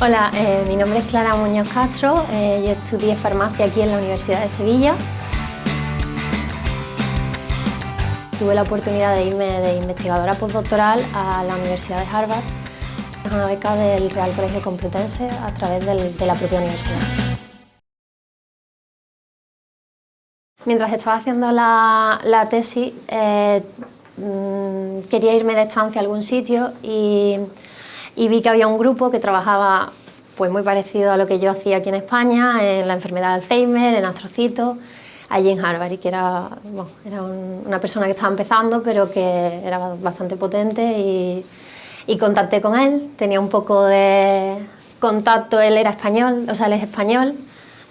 Hola, mi nombre es Clara Muñoz Castro, yo estudié farmacia aquí en la Universidad de Sevilla. Tuve la oportunidad de irme de investigadora postdoctoral a la Universidad de Harvard, una beca del Real Colegio Complutense a través de la propia universidad. Mientras estaba haciendo la tesis, quería irme de estancia a algún sitio y vi que había un grupo que trabajaba pues muy parecido a lo que yo hacía aquí en España, en la enfermedad de Alzheimer, en astrocitos, allí en Harvard, y que era una persona que estaba empezando, pero que era bastante potente, y contacté con él. Tenía un poco de contacto, él era español, o sea, él es español,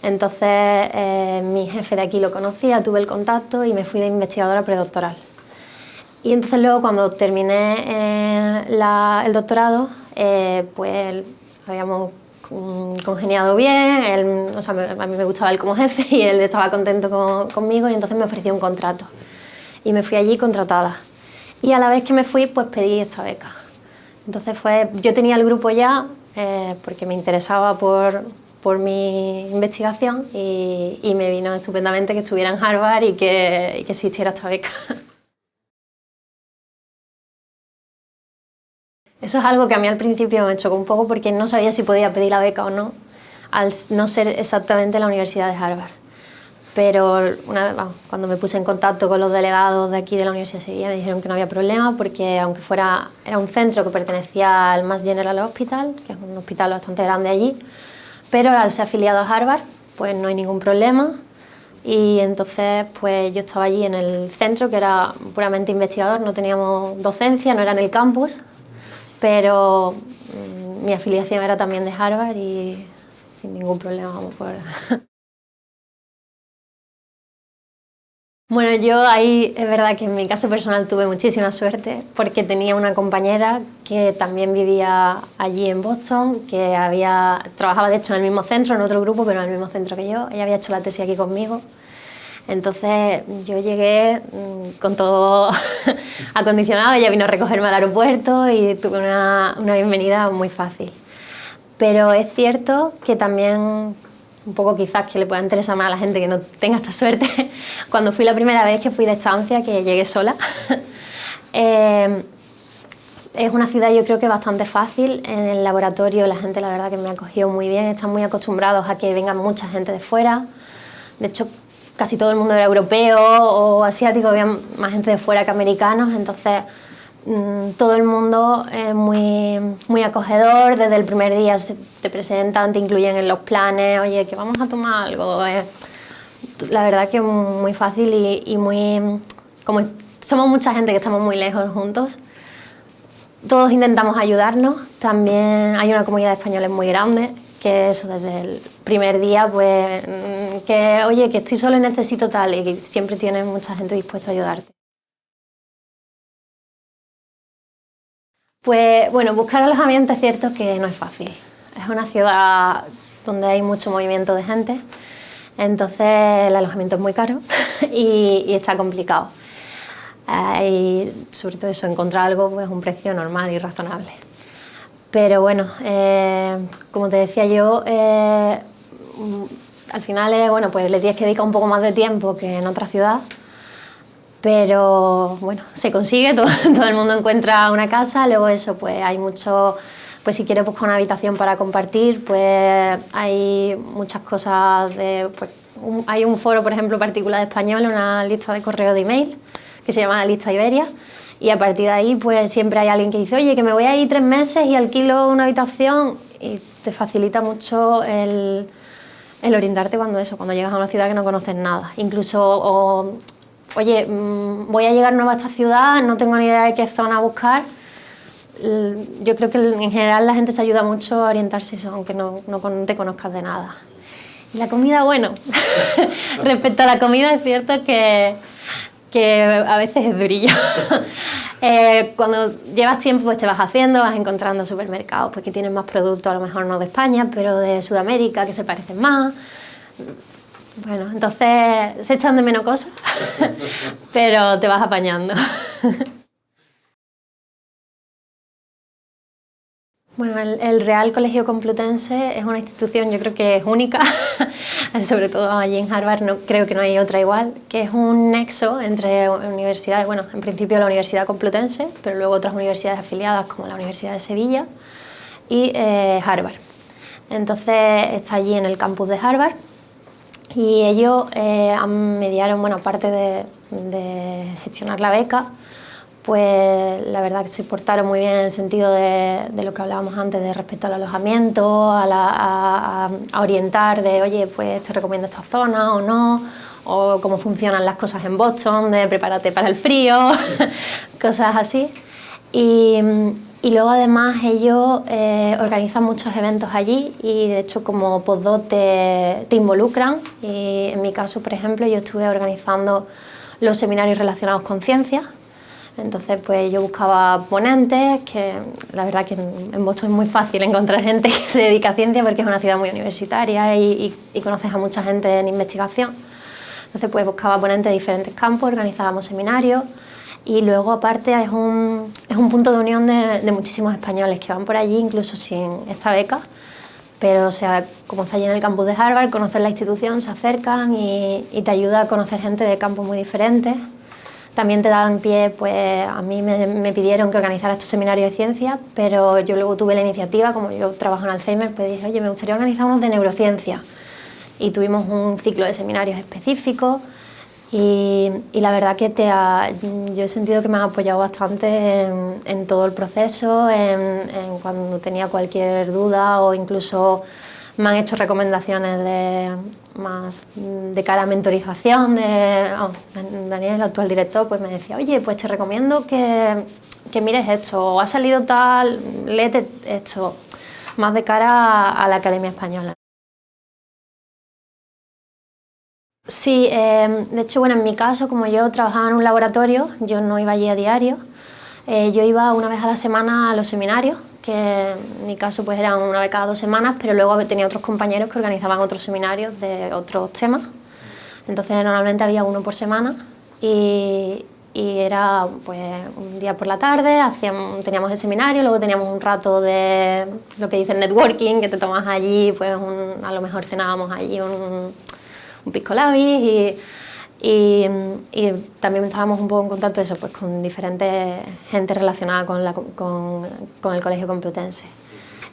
entonces mi jefe de aquí lo conocía, tuve el contacto y me fui de investigadora predoctoral. Y entonces luego, cuando terminé el doctorado, pues habíamos congeniado bien, o sea, a mí me gustaba él como jefe y él estaba contento conmigo, y entonces me ofreció un contrato. Y me fui allí contratada. Y a la vez que me fui, pues pedí esta beca. Entonces yo tenía el grupo ya, porque me interesaba por mi investigación, y me vino estupendamente que estuviera en Harvard y que existiera esta beca. Eso es algo que a mí al principio me chocó un poco, porque no sabía si podía pedir la beca o no, al no ser exactamente la Universidad de Harvard. Pero cuando me puse en contacto con los delegados de aquí de la Universidad de Sevilla, me dijeron que no había problema, porque aunque era un centro que pertenecía al Mass General Hospital, que es un hospital bastante grande allí, pero al ser afiliado a Harvard, pues no hay ningún problema. Y entonces pues yo estaba allí en el centro, que era puramente investigador, no teníamos docencia, no era en el campus, pero mi afiliación era también de Harvard y sin ningún problema, vamos por... Bueno, yo ahí es verdad que en mi caso personal tuve muchísima suerte, porque tenía una compañera que también vivía allí en Boston, que trabajaba de hecho en el mismo centro, en otro grupo, pero en el mismo centro que yo. Ella había hecho la tesis aquí conmigo. Entonces yo llegué con todo acondicionado, ella vino a recogerme al aeropuerto y tuve una bienvenida muy fácil. Pero es cierto que también, un poco quizás que le pueda interesar más a la gente que no tenga esta suerte, cuando fui la primera vez que fui de estancia, que llegué sola, es una ciudad, yo creo que bastante fácil. En el laboratorio la gente, la verdad, que me ha acogido muy bien, están muy acostumbrados a que venga mucha gente de fuera. De hecho, casi todo el mundo era europeo o asiático, había más gente de fuera que americanos, entonces todo el mundo es muy acogedor. Desde el primer día te presentan, te incluyen en los planes, oye, que vamos a tomar algo. La verdad que es muy fácil y muy... Como somos mucha gente que estamos muy lejos juntos, todos intentamos ayudarnos. También hay una comunidad de españoles muy grande, que eso desde el primer día, pues, que oye, que estoy solo y necesito tal, y que siempre tienes mucha gente dispuesta a ayudarte. Pues bueno, buscar alojamiento es cierto que no es fácil. Es una ciudad donde hay mucho movimiento de gente, entonces el alojamiento es muy caro y está complicado. Y sobre todo eso, encontrar algo pues un precio normal y razonable. Pero bueno, como te decía yo, al final bueno, pues le tienes que dedicar un poco más de tiempo que en otra ciudad, pero bueno, se consigue, todo el mundo encuentra una casa. Luego eso, pues hay mucho, pues si quieres buscar una habitación para compartir, pues hay muchas cosas pues, hay un foro, por ejemplo, particular de español, una lista de correo de email que se llama la lista Iberia, y a partir de ahí pues siempre hay alguien que dice, oye, que me voy a ir 3 meses y alquilo una habitación, y te facilita mucho el orientarte cuando llegas a una ciudad que no conoces nada. Incluso, oye, voy a llegar nueva a esta ciudad, no tengo ni idea de qué zona buscar. Yo creo que en general la gente se ayuda mucho a orientarse eso, aunque no te conozcas de nada. Y la comida, bueno, respecto a la comida es cierto que a veces es durillo. Cuando llevas tiempo pues te vas haciendo, vas encontrando supermercados pues que tienen más productos, a lo mejor no de España, pero de Sudamérica, que se parecen más. Bueno, entonces se echan de menos cosas, pero te vas apañando. Bueno, el Real Colegio Complutense es una institución, yo creo que es única, sobre todo allí en Harvard, no, creo que no hay otra igual, que es un nexo entre universidades, bueno, en principio la Universidad Complutense, pero luego otras universidades afiliadas como la Universidad de Sevilla y Harvard. Entonces está allí en el campus de Harvard y ellos mediaron, bueno, aparte de gestionar la beca, pues la verdad que se portaron muy bien en el sentido de lo que hablábamos antes, de respecto al alojamiento, a orientar de, oye, pues te recomiendo esta zona o no, o cómo funcionan las cosas en Boston, de prepárate para el frío, cosas así. Y luego además ellos organizan muchos eventos allí y de hecho como postdoc te involucran. Y en mi caso, por ejemplo, yo estuve organizando los seminarios relacionados con ciencias. Entonces pues yo buscaba ponentes, que la verdad que en Boston es muy fácil encontrar gente que se dedica a ciencia porque es una ciudad muy universitaria y conoces a mucha gente en investigación. Entonces pues buscaba ponentes de diferentes campos, organizábamos seminarios y luego aparte es un punto de unión de muchísimos españoles que van por allí incluso sin esta beca, pero o sea, como está allí en el campus de Harvard, conocen la institución, se acercan y te ayuda a conocer gente de campos muy diferentes. También te dan pie, pues a mí me pidieron que organizara estos seminarios de ciencia, pero yo luego tuve la iniciativa, como yo trabajo en Alzheimer, pues dije, oye, me gustaría organizar unos de neurociencia. Y tuvimos un ciclo de seminarios específicos y la verdad que yo he sentido que me han apoyado bastante en todo el proceso, en cuando tenía cualquier duda o incluso me han hecho recomendaciones más de cara a mentorización. Daniel, el actual director, pues me decía, oye, pues te recomiendo que mires esto, o ha salido tal, léete esto, más de cara a la Academia Española. Sí, de hecho, bueno, en mi caso, como yo trabajaba en un laboratorio, yo no iba allí a diario, yo iba una vez a la semana a los seminarios, que en mi caso pues eran una vez cada 2 semanas, pero luego tenía otros compañeros que organizaban otros seminarios de otros temas. Entonces normalmente había uno por semana y era pues un día por la tarde, teníamos el seminario, luego teníamos un rato de lo que dicen networking, que te tomas allí, pues a lo mejor cenábamos allí un pisco labis y también estábamos un poco en contacto eso, pues, con diferentes gente relacionada con el Colegio Complutense.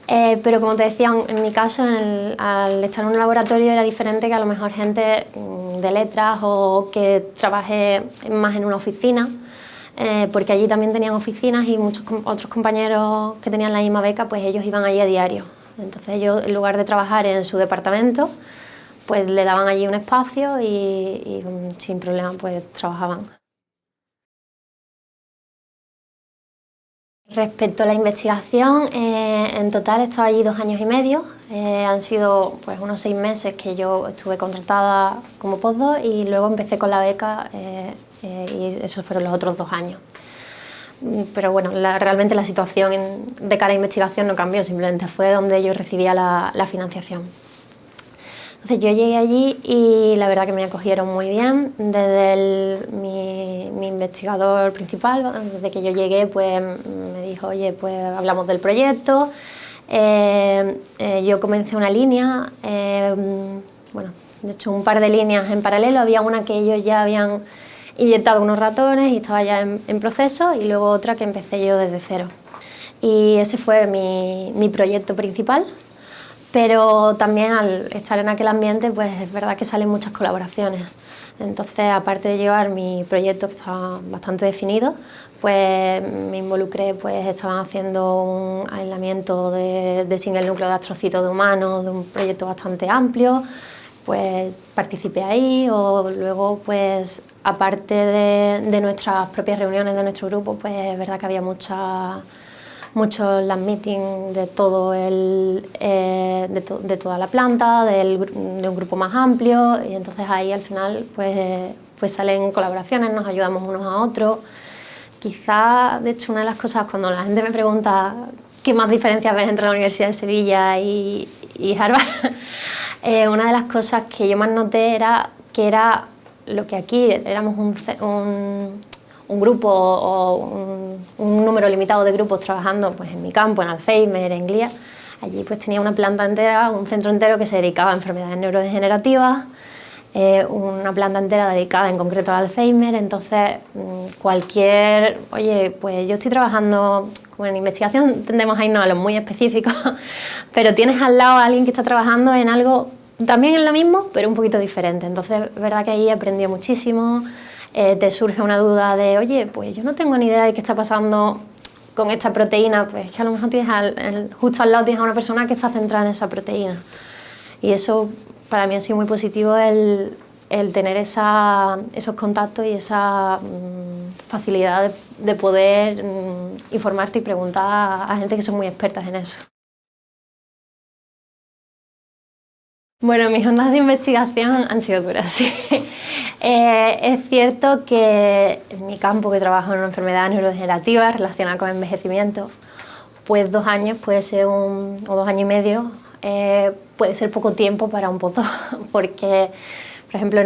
Pero como te decía, en mi caso, al estar en un laboratorio era diferente que a lo mejor gente de letras o que trabaje más en una oficina, porque allí también tenían oficinas y muchos otros compañeros que tenían la misma beca, pues ellos iban allí a diario. Entonces ellos, en lugar de trabajar en su departamento, pues le daban allí un espacio y sin problema pues trabajaban. Respecto a la investigación, en total he estado allí 2 años y medio. Han sido pues unos 6 meses que yo estuve contratada como postdoc y luego empecé con la beca y esos fueron los otros 2 años. Pero bueno, realmente la situación de cara a investigación no cambió, simplemente fue donde yo recibía la financiación. Entonces yo llegué allí y la verdad que me acogieron muy bien. Desde mi investigador principal, desde que yo llegué, pues me dijo, oye, pues hablamos del proyecto. Yo comencé una línea, bueno, de hecho un par de líneas en paralelo. Había una que ellos ya habían inyectado unos ratones y estaba ya en proceso, y luego otra que empecé yo desde cero. Y ese fue mi proyecto principal. Pero también al estar en aquel ambiente, pues es verdad que salen muchas colaboraciones. Entonces, aparte de llevar mi proyecto, que estaba bastante definido, pues me involucré, pues estaban haciendo un aislamiento sin el núcleo de astrocitos de humanos, de un proyecto bastante amplio, pues participé ahí, o luego, pues aparte de nuestras propias reuniones de nuestro grupo, pues es verdad que había muchos las meetings de de toda la planta, de un grupo más amplio, y entonces ahí al final pues salen colaboraciones, nos ayudamos unos a otros. Quizá, de hecho, una de las cosas cuando la gente me pregunta qué más diferencias ves entre la Universidad de Sevilla y Harvard, una de las cosas que yo más noté era que era lo que aquí éramos un grupo o un número limitado de grupos trabajando pues, en mi campo, en Alzheimer, en glía. Allí pues tenía una planta entera, un centro entero que se dedicaba a enfermedades neurodegenerativas, una planta entera dedicada en concreto al Alzheimer. Entonces oye, pues yo estoy trabajando, como en investigación tendemos a irnos a los muy específicos, pero tienes al lado a alguien que está trabajando en algo también en lo mismo, pero un poquito diferente. Entonces es verdad que ahí aprendí muchísimo. Te surge una duda de, oye, pues yo no tengo ni idea de qué está pasando con esta proteína, pues es que a lo mejor tienes justo al lado tienes a una persona que está centrada en esa proteína. Y eso para mí ha sido muy positivo el tener esos contactos y esa facilidad de poder informarte y preguntar a gente que son muy expertas en eso. Bueno, mis jornadas de investigación han sido duras, sí. Es cierto que en mi campo, que trabajo en una enfermedad neurodegenerativa relacionada con el envejecimiento, pues 2 años puede ser o 2 años y medio, puede ser poco tiempo para un postdoc, porque, por ejemplo,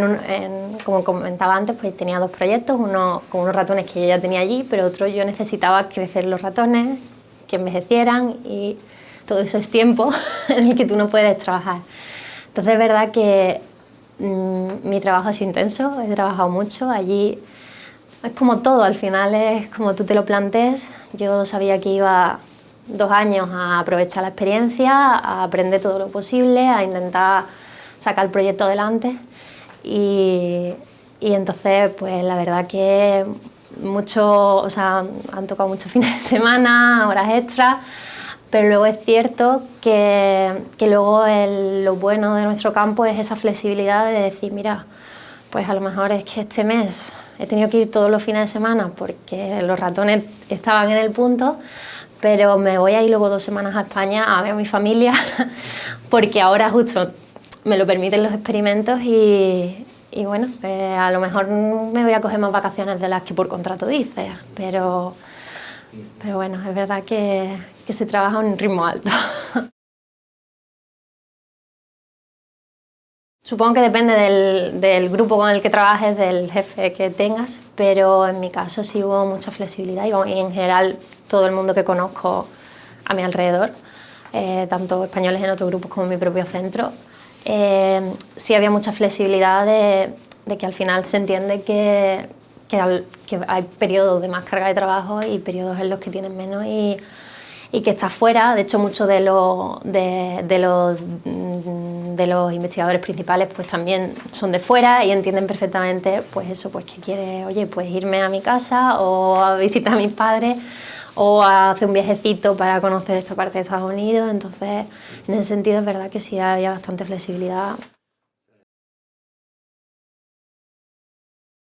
como comentaba antes, pues tenía 2 proyectos, uno con unos ratones que yo ya tenía allí, pero otro yo necesitaba crecer los ratones, que envejecieran, y todo eso es tiempo en el que tú no puedes trabajar. Entonces es verdad que mi trabajo es intenso, he trabajado mucho, allí es como todo, al final es como tú te lo plantees. Yo sabía que iba 2 años a aprovechar la experiencia, a aprender todo lo posible, a intentar sacar el proyecto adelante y entonces pues la verdad que han tocado muchos fines de semana, horas extras. Pero luego es cierto que luego lo bueno de nuestro campo es esa flexibilidad de decir, mira, pues a lo mejor es que este mes he tenido que ir todos los fines de semana porque los ratones estaban en el punto, pero me voy a ir luego 2 semanas a España a ver a mi familia porque ahora justo me lo permiten los experimentos y bueno, a lo mejor me voy a coger más vacaciones de las que por contrato dice, pero bueno, es verdad que se trabaja a un ritmo alto. Supongo que depende del grupo con el que trabajes, del jefe que tengas, pero en mi caso sí hubo mucha flexibilidad y en general todo el mundo que conozco a mi alrededor, tanto españoles en otros grupos como en mi propio centro, sí había mucha flexibilidad de que al final se entiende que hay periodos de más carga de trabajo y periodos en los que tienes menos y que estás fuera. De hecho, muchos de los investigadores principales pues también son de fuera y entienden perfectamente pues eso, pues que quiere, oye, pues irme a mi casa o a visitar a mis padres o a hacer un viajecito para conocer esta parte de Estados Unidos. Entonces, en ese sentido es verdad que sí había bastante flexibilidad.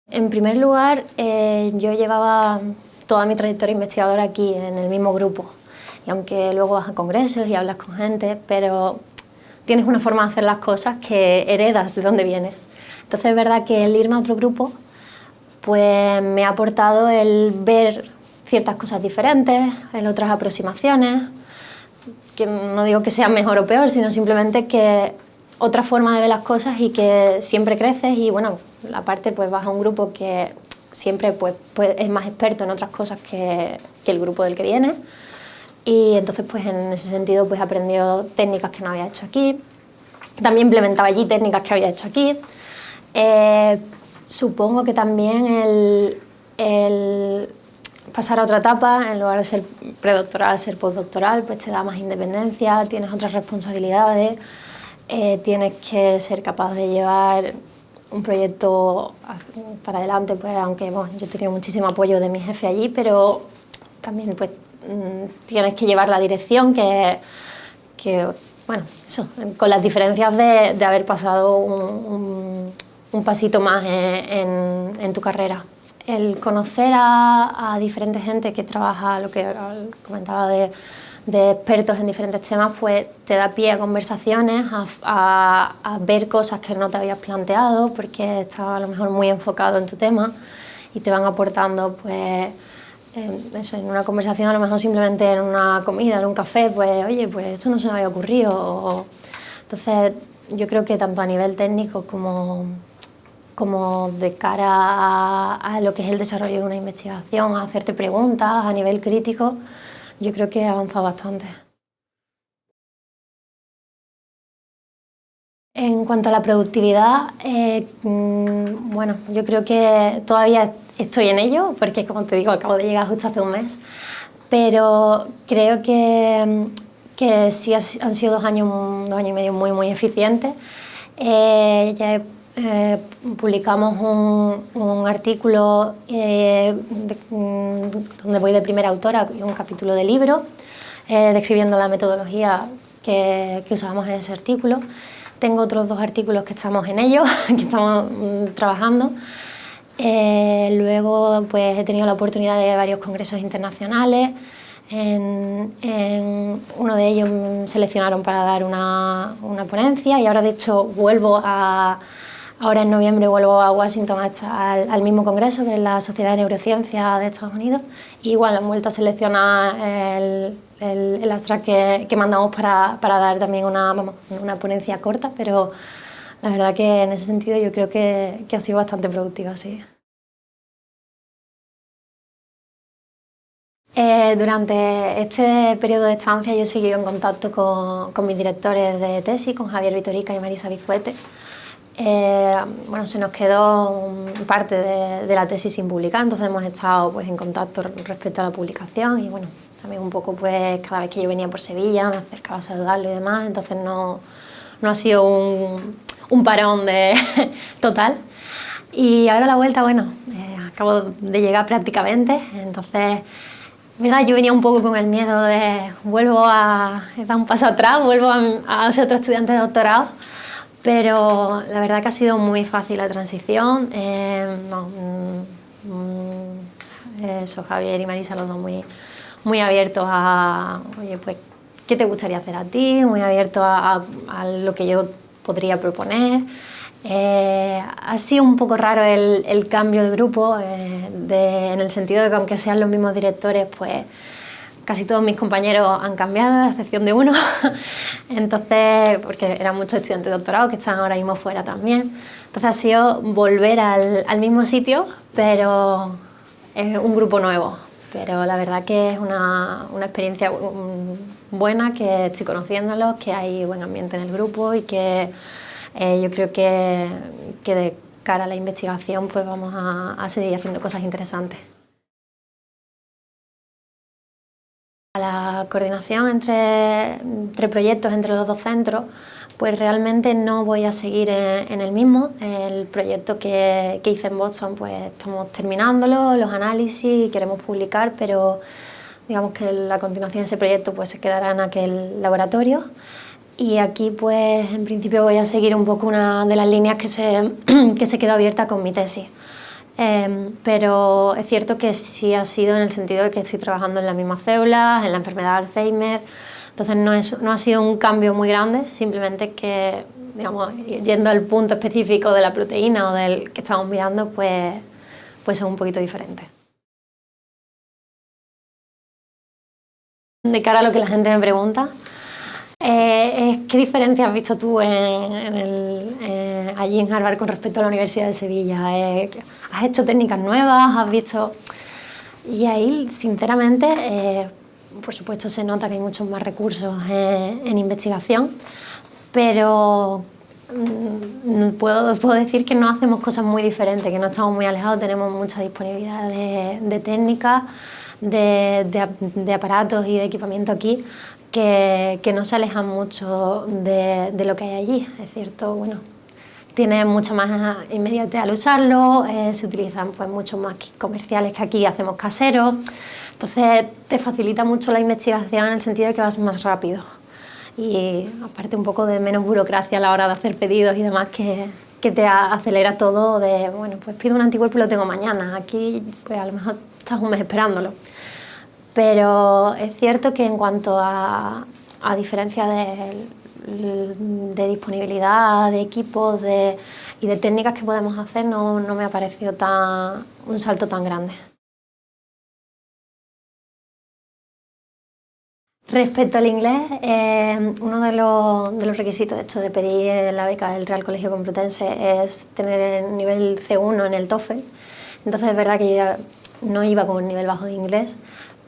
En primer lugar, yo llevaba toda mi trayectoria investigadora aquí, en el mismo grupo. Y aunque luego vas a congresos y hablas con gente, pero tienes una forma de hacer las cosas que heredas de dónde vienes. Entonces es verdad que el irme a otro grupo pues me ha aportado el ver ciertas cosas diferentes, en otras aproximaciones, que no digo que sea mejor o peor, sino simplemente que otra forma de ver las cosas y que siempre creces y bueno, aparte pues vas a un grupo que siempre pues es más experto en otras cosas que el grupo del que viene y entonces pues en ese sentido pues he aprendido técnicas que no había hecho aquí, también implementaba allí técnicas que había hecho aquí. Supongo que también el pasar a otra etapa, en lugar de ser predoctoral, ser postdoctoral, pues te da más independencia, tienes otras responsabilidades, tienes que ser capaz de llevar un proyecto para adelante, pues aunque bueno, yo he tenido muchísimo apoyo de mi jefe allí, pero también pues tienes que llevar la dirección que bueno, eso, con las diferencias de haber pasado un pasito más en tu carrera. El conocer a diferente gente que trabaja, lo que comentaba de expertos en diferentes temas, pues te da pie a conversaciones, a ver cosas que no te habías planteado porque estabas a lo mejor muy enfocado en tu tema y te van aportando pues eso, en una conversación, a lo mejor simplemente en una comida, en un café, pues oye, pues esto no se me había ocurrido. Entonces yo creo que tanto a nivel técnico como como de cara a lo que es el desarrollo de una investigación, a hacerte preguntas a nivel crítico, yo creo que he avanzado bastante. En cuanto a la productividad, bueno, yo creo que todavía estoy en ello, porque como te digo, acabo de llegar justo hace un mes, pero creo que sí han sido 2 años y medio muy eficientes. Ya publicamos un artículo donde voy de primera autora, un capítulo de libro, describiendo la metodología que usábamos en ese artículo. Tengo otros 2 artículos que estamos en ellos, que estamos trabajando. Luego pues, he tenido la oportunidad de varios congresos internacionales. En uno de ellos me seleccionaron para dar una ponencia y ahora de hecho ahora en noviembre vuelvo a Washington al mismo congreso, que es la Sociedad de Neurociencia de Estados Unidos. Y igual han vuelto a seleccionar el abstract que mandamos para dar también una ponencia corta, pero la verdad que en ese sentido yo creo que ha sido bastante productiva, sí. Durante este periodo de estancia yo he seguido en contacto con mis directores de tesis, con Javier Vitorica y Marisa Bizuete. Bueno, se nos quedó parte de la tesis sin publicar, entonces hemos estado pues, en contacto respecto a la publicación y bueno, también un poco pues cada vez que yo venía por Sevilla me acercaba a saludarlo y demás, entonces no ha sido un parón total. Y ahora la vuelta, bueno, acabo de llegar prácticamente, entonces ¿verdad? Yo venía un poco con el miedo de vuelvo a dar un paso atrás, vuelvo a ser otro estudiante de doctorado, pero la verdad que ha sido muy fácil la transición. Eso, Javier y Marisa, los dos muy abiertos a, oye, pues, ¿qué te gustaría hacer a ti? Muy abiertos a lo que yo podría proponer. Ha sido un poco raro el cambio de grupo, en el sentido de que aunque sean los mismos directores, pues casi todos mis compañeros han cambiado, a excepción de uno. Entonces, porque eran muchos estudiantes de doctorado que están ahora mismo fuera también. Entonces ha sido volver al mismo sitio, pero es un grupo nuevo. Pero la verdad que es una experiencia buena, que estoy conociéndolos, que hay buen ambiente en el grupo y que yo creo que de cara a la investigación pues vamos a seguir haciendo cosas interesantes. La coordinación entre proyectos entre los 2 centros, pues realmente no voy a seguir en el mismo. El proyecto que hice en Boston, pues estamos terminándolo, los análisis, queremos publicar, pero digamos que la continuación de ese proyecto pues se quedará en aquel laboratorio. Y aquí pues en principio voy a seguir un poco una de las líneas que se quedó abierta con mi tesis. Pero es cierto que sí ha sido en el sentido de que estoy trabajando en las mismas células, en la enfermedad de Alzheimer, entonces no ha sido un cambio muy grande, simplemente que, digamos, yendo al punto específico de la proteína o del que estamos mirando, pues son un poquito diferentes. De cara a lo que la gente me pregunta, ¿qué diferencia has visto tú allí en Harvard con respecto a la Universidad de Sevilla? ¿Has hecho técnicas nuevas? ¿Has visto...? Y ahí, sinceramente, por supuesto se nota que hay muchos más recursos en investigación, pero puedo decir que no hacemos cosas muy diferentes, que no estamos muy alejados, tenemos mucha disponibilidad de técnicas, de aparatos y de equipamiento aquí, que no se alejan mucho de lo que hay allí. Es cierto, bueno, tiene mucho más inmediatez al usarlo, se utilizan pues muchos más comerciales que aquí hacemos caseros, entonces te facilita mucho la investigación en el sentido de que vas más rápido y aparte un poco de menos burocracia a la hora de hacer pedidos y demás que te acelera todo de, bueno, pues pido un anticuerpo y lo tengo mañana, aquí pues a lo mejor estás un mes esperándolo. Pero es cierto que en cuanto a diferencia de disponibilidad, de equipos y de técnicas que podemos hacer, no me ha parecido un salto tan grande. Respecto al inglés, uno de los requisitos de hecho de pedir la beca del Real Colegio Complutense es tener el nivel C1 en el TOEFL. Entonces es verdad que yo ya no iba con un nivel bajo de inglés,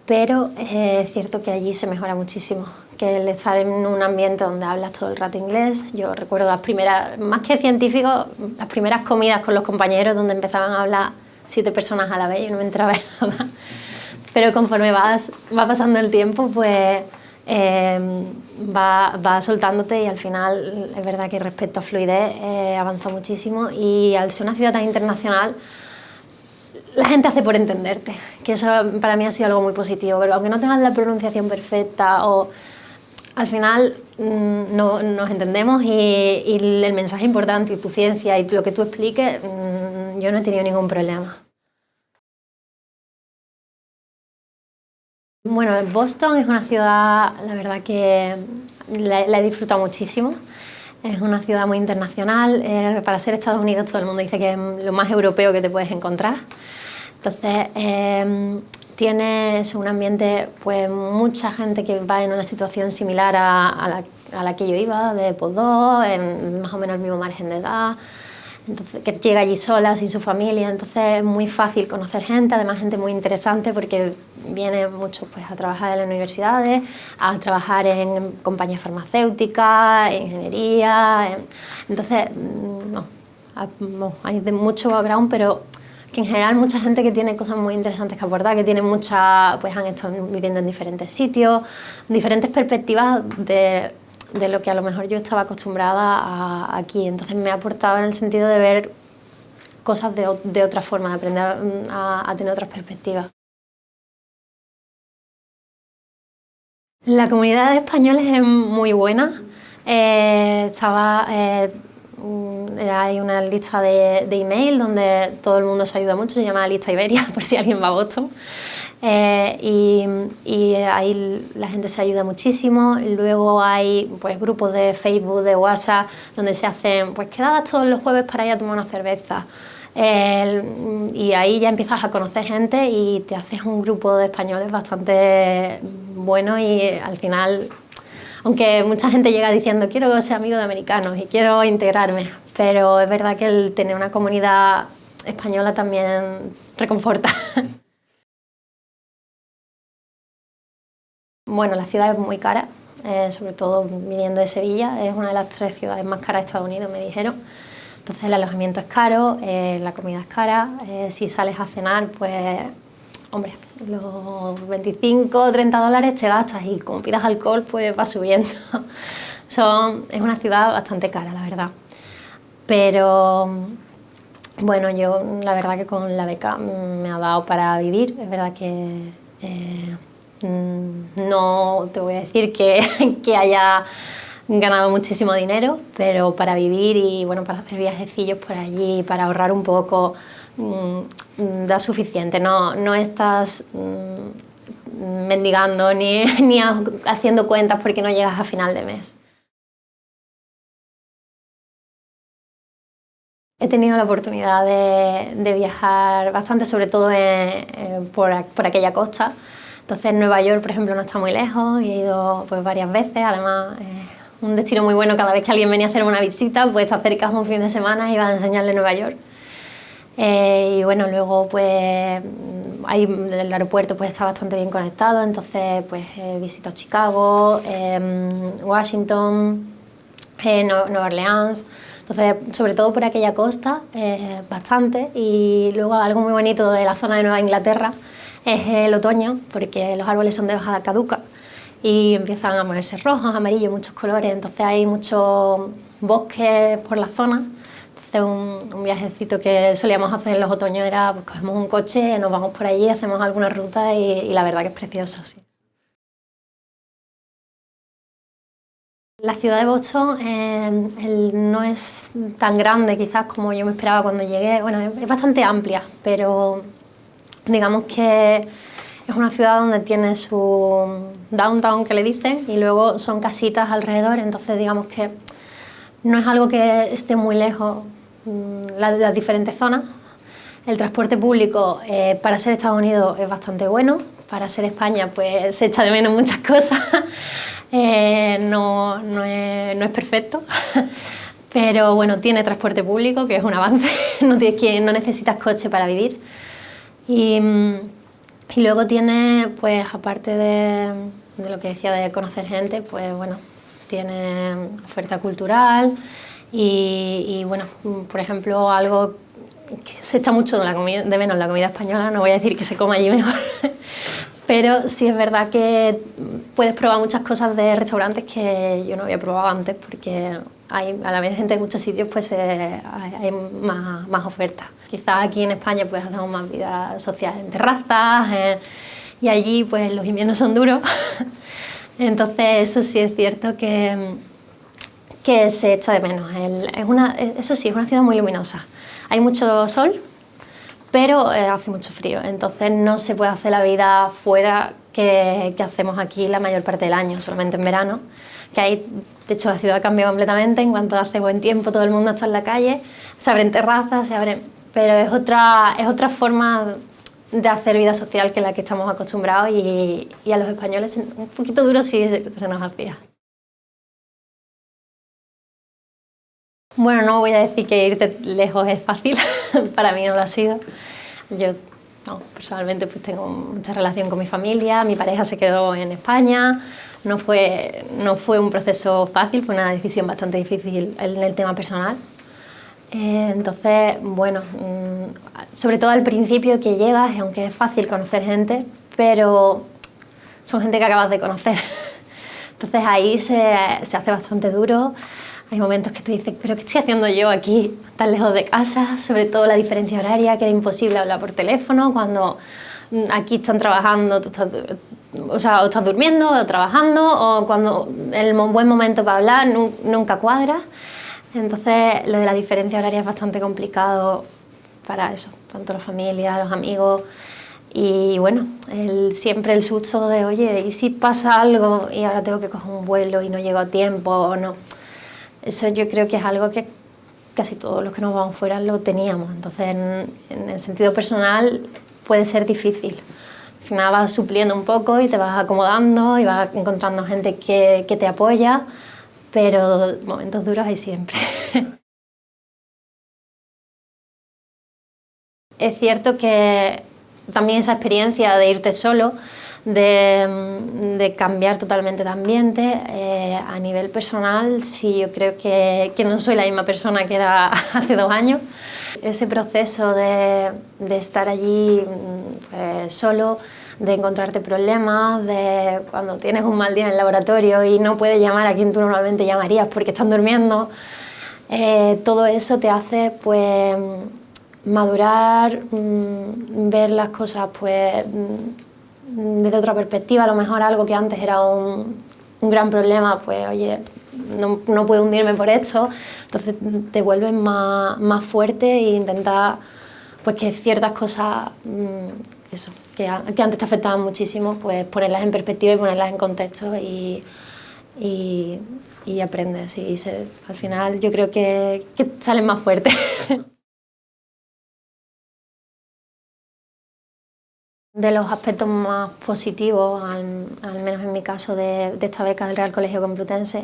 pero es cierto que allí se mejora muchísimo, que el estar en un ambiente donde hablas todo el rato inglés. Yo recuerdo las primeras, más que científicos, las primeras comidas con los compañeros donde empezaban a hablar 7 personas a la vez y no me entraba en nada. Pero conforme va pasando el tiempo, pues va soltándote y al final es verdad que respecto a fluidez avanza muchísimo y al ser una ciudad tan internacional la gente hace por entenderte, que eso para mí ha sido algo muy positivo, pero aunque no tengas la pronunciación perfecta o al final no, nos entendemos y el mensaje importante y tu ciencia y lo que tú expliques, yo no he tenido ningún problema. Bueno, Boston es una ciudad, la verdad que la he disfrutado muchísimo. Es una ciudad muy internacional. Para ser Estados Unidos todo el mundo dice que es lo más europeo que te puedes encontrar. Entonces, tienes un ambiente, pues mucha gente que va en una situación similar a la que yo iba, de postdoc, en más o menos el mismo margen de edad. Entonces, que llega allí sola, sin su familia, entonces es muy fácil conocer gente, además gente muy interesante porque viene mucho pues, a trabajar en las universidades, a trabajar en compañías farmacéuticas, en ingeniería, entonces no, hay de mucho background, pero que en general mucha gente que tiene cosas muy interesantes que aportar, que tiene pues han estado viviendo en diferentes sitios, diferentes perspectivas de lo que a lo mejor yo estaba acostumbrada aquí. Entonces me ha aportado en el sentido de ver cosas de otra forma, de aprender a tener otras perspectivas. La comunidad de españoles es muy buena. Hay una lista de email donde todo el mundo se ayuda mucho, se llama la lista Iberia, por si alguien va a Boston. Y ahí la gente se ayuda muchísimo. Luego hay pues, grupos de Facebook, de WhatsApp, donde se hacen pues, quedadas todos los jueves para ir a tomar una cerveza. Y ahí ya empiezas a conocer gente y te haces un grupo de españoles bastante bueno y al final, aunque mucha gente llega diciendo quiero ser amigo de americanos y quiero integrarme, pero es verdad que el tener una comunidad española también reconforta. Bueno, la ciudad es muy cara, sobre todo viniendo de Sevilla, es una de las 3 ciudades más caras de Estados Unidos, me dijeron. Entonces el alojamiento es caro, la comida es cara, si sales a cenar, pues, hombre, los 25 o 30 dólares te gastas y como pidas alcohol, pues va subiendo. Es una ciudad bastante cara, la verdad. Pero, bueno, yo la verdad que con la beca me ha dado para vivir, es verdad que no te voy a decir que haya ganado muchísimo dinero, pero para vivir y bueno, para hacer viajecillos por allí, para ahorrar un poco, da suficiente. No estás mendigando ni haciendo cuentas porque no llegas a final de mes. He tenido la oportunidad de viajar bastante, sobre todo por aquella costa. Entonces Nueva York, por ejemplo, no está muy lejos y he ido pues, varias veces. Además, un destino muy bueno, cada vez que alguien venía a hacer una visita, pues te acercas un fin de semana y vas a enseñarle Nueva York. Y bueno, luego pues el aeropuerto pues está bastante bien conectado, entonces pues he visitado Chicago, Washington, Nueva Orleans. Entonces, sobre todo por aquella costa, bastante. Y luego algo muy bonito de la zona de Nueva Inglaterra es el otoño, porque los árboles son de hoja caduca y empiezan a ponerse rojos, amarillos, muchos colores. Entonces hay muchos bosques por la zona. Entonces un viajecito que solíamos hacer en los otoños era, pues cogemos un coche, nos vamos por allí, hacemos alguna ruta y la verdad que es precioso, sí. La ciudad de Boston no es tan grande quizás como yo me esperaba cuando llegué. Bueno, es bastante amplia, pero digamos que es una ciudad donde tiene su downtown que le dicen y luego son casitas alrededor, entonces digamos que no es algo que esté muy lejos las diferentes zonas. El transporte público para ser Estados Unidos es bastante bueno, para ser España pues se echa de menos muchas cosas, no es perfecto, pero bueno, tiene transporte público, que es un avance, no necesitas coche para vivir. Y luego tiene, pues aparte de lo que decía de conocer gente, pues bueno, tiene oferta cultural y bueno, por ejemplo, algo que se echa mucho de menos la comida española, no voy a decir que se coma allí mejor, pero sí es verdad que puedes probar muchas cosas de restaurantes que yo no había probado antes, porque hay, a la vez gente de muchos sitios pues hay más ofertas. Quizás aquí en España pues hacemos más vida social en terrazas y allí pues los inviernos son duros, entonces eso sí es cierto que se echa de menos. Eso sí, es una ciudad muy luminosa. Hay mucho sol, pero hace mucho frío, entonces no se puede hacer la vida fuera que hacemos aquí la mayor parte del año, solamente en verano. Que ahí, de hecho, la ciudad cambia completamente, en cuanto hace buen tiempo todo el mundo está en la calle, se abren terrazas, pero es otra forma de hacer vida social que la que estamos acostumbrados y a los españoles un poquito duro sí se nos hacía. Bueno, no voy a decir que irte lejos es fácil, para mí no lo ha sido. Yo personalmente pues tengo mucha relación con mi familia, mi pareja se quedó en España, no fue un proceso fácil, fue una decisión bastante difícil en el tema personal. Entonces, bueno, sobre todo al principio que llegas, aunque es fácil conocer gente, pero son gente que acabas de conocer. Entonces ahí se hace bastante duro. Hay momentos que tú dices, ¿pero qué estoy haciendo yo aquí tan lejos de casa? Sobre todo la diferencia horaria, que era imposible hablar por teléfono cuando aquí están trabajando, tú estás, o estás durmiendo o trabajando, o cuando el buen momento para hablar nunca cuadra. Entonces lo de la diferencia horaria es bastante complicado para eso, tanto la familia, los amigos. Y bueno, siempre el susto de, oye, ¿y si pasa algo y ahora tengo que coger un vuelo y no llego a tiempo o no? Eso yo creo que es algo que casi todos los que nos vamos fuera lo teníamos. Entonces, en el sentido personal puede ser difícil. Al final vas supliendo un poco y te vas acomodando y vas encontrando gente que te apoya, pero momentos duros hay siempre. Es cierto que también esa experiencia de irte solo, de cambiar totalmente de ambiente, a nivel personal sí, yo creo que no soy la misma persona que era hace 2 años. Ese proceso de estar allí pues, solo, de encontrarte problemas, de cuando tienes un mal día en el laboratorio y no puedes llamar a quien tú normalmente llamarías porque están durmiendo, todo eso te hace pues madurar, ver las cosas pues desde otra perspectiva. A lo mejor algo que antes era un gran problema, pues oye, no puedo hundirme por esto, entonces te vuelves más fuerte e intentas pues que ciertas cosas eso, que antes te afectaban muchísimo, pues ponerlas en perspectiva y ponerlas en contexto y aprendes y al final yo creo que sales más fuerte. De los aspectos más positivos, al menos en mi caso de esta beca del Real Colegio Complutense,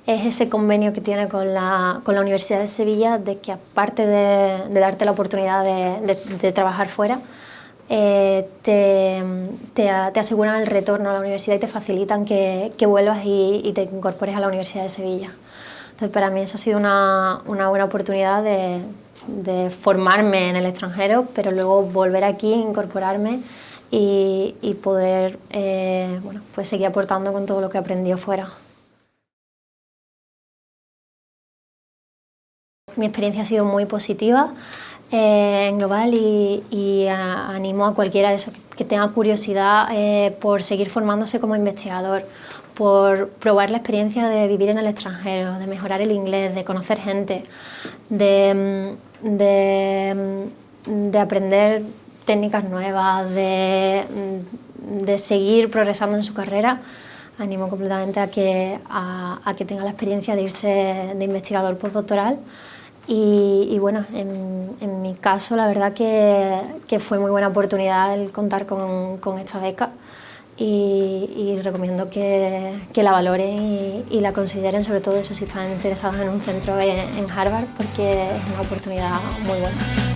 es ese convenio que tiene con la Universidad de Sevilla, de que aparte de darte la oportunidad de trabajar fuera, te aseguran el retorno a la universidad y te facilitan que vuelvas y te incorpores a la Universidad de Sevilla. Entonces, para mí eso ha sido una buena oportunidad de formarme en el extranjero, pero luego volver aquí, incorporarme y poder bueno, pues seguir aportando con todo lo que aprendí fuera. Mi experiencia ha sido muy positiva en global y animo a cualquiera de esos que tenga curiosidad por seguir formándose como investigador, por probar la experiencia de vivir en el extranjero, de mejorar el inglés, de conocer gente, de aprender técnicas nuevas, de seguir progresando en su carrera. Animo completamente a que tenga la experiencia de irse de investigador postdoctoral Y bueno, en mi caso la verdad que fue muy buena oportunidad el contar con esta beca y recomiendo que la valoren y la consideren, sobre todo eso si están interesados en un centro en Harvard, porque es una oportunidad muy buena.